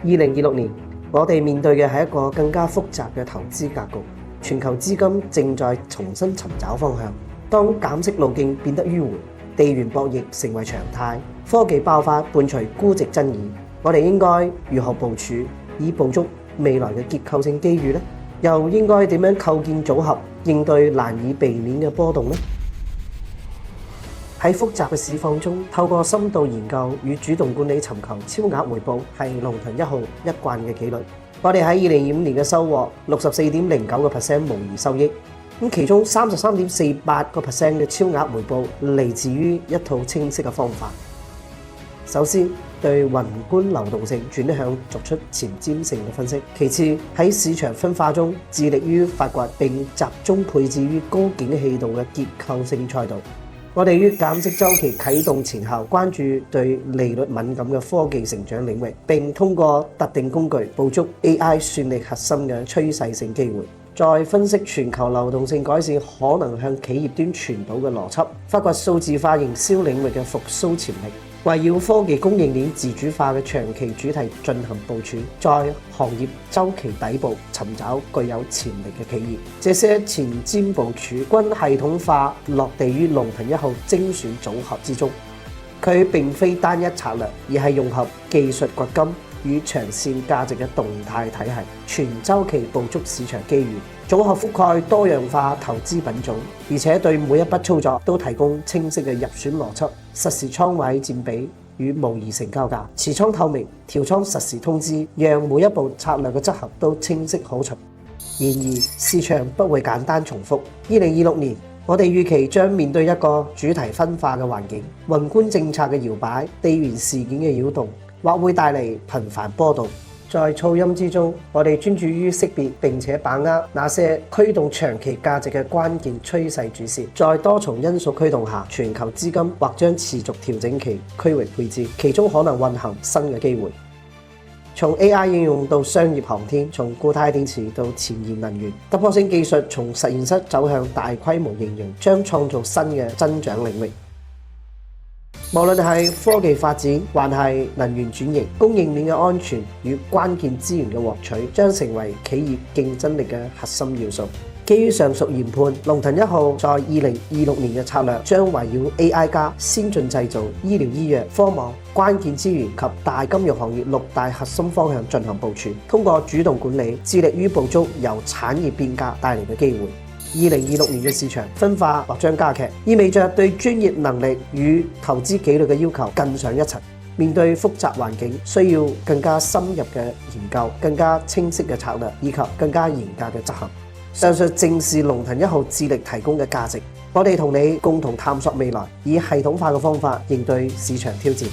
2026年，我哋面對嘅係一個更加複雜嘅投資格局，全球資金正在重新尋找方向。當減息路徑變得迂迴，地緣博弈成為常態，科技爆發伴隨估值爭議，我哋應該如何部署，以捕捉未來嘅結構性機遇呢？又應該點樣構建組合，應對難以避免嘅波動呢？喺複雜嘅市況中，透過深度研究與主動管理尋求超額回報，係龍騰一號一貫嘅紀律。我哋喺2025年嘅收穫64.09% 模擬收益，其中33.48% 嘅超額回報嚟自於一套清晰嘅方法。首先，對宏觀流動性轉向作出前瞻性嘅分析；其次，喺市場分化中致力於發掘並集中配置於高景氣度嘅結構性賽道。我哋於減息週期啟動前後關注對利率敏感嘅科技成長領域，並通過特定工具捕捉 AI 算力核心嘅趨勢性機會，再分析全球流動性改善可能向企業端傳導嘅邏輯，發掘數字化營銷領域嘅復甦潛力。圍繞科技供應鏈自主化嘅長期主題進行部署，在行業週期底部尋找具有潛力嘅企業。這些前瞻部署均系統化落地於龍騰一號精選組合之中。佢並非單一策略，而係融合技術掘金與長線價值嘅動態體系，全週期捕捉市場機遇。組合覆蓋多樣化投資品種，而且對每一筆操作都提供清晰嘅入選邏輯、實時倉位佔比與模擬成交價、持倉透明、調倉實時通知，讓每一步策略嘅執行都清晰可循。然而，市場不會簡單重複。2026年，我哋預期將面對一個主題分化嘅環境，宏觀政策嘅搖擺、地緣事件嘅擾動，或會帶嚟頻繁波動。在噪音之中，我哋專注於識別並且把握那些驅動長期價值嘅關鍵趨勢主線。在多重因素驅動下，全球資金或將持續調整其區域配置，其中可能蘊含新嘅機會。從 AI 應用到商業航天，從固態電池到前沿能源，突破性技術從實驗室走向大規模應用，將創造新嘅增長領域。無論係科技發展，還係能源轉型，供應鏈嘅安全與關鍵資源嘅獲取，將成為企業競爭力嘅核心要素。基於上述研判，龍騰一號在2026年嘅策略將圍繞 AI 加、先進製造、醫療醫藥、科網、關鍵資源及大金融行業6大核心方向進行部署，通過主動管理，致力於捕捉由產業變革帶嚟嘅機會。2026年嘅市場分化或將加劇，意味着對專業能力與投資紀律嘅要求更上一層。面對複雜環境，需要更加深入嘅研究、更加清晰嘅策略以及更加嚴格嘅執行。上述正是龍騰一號致力提供嘅價值。我哋同你共同探索未來，以系統化嘅方法應對市場挑戰。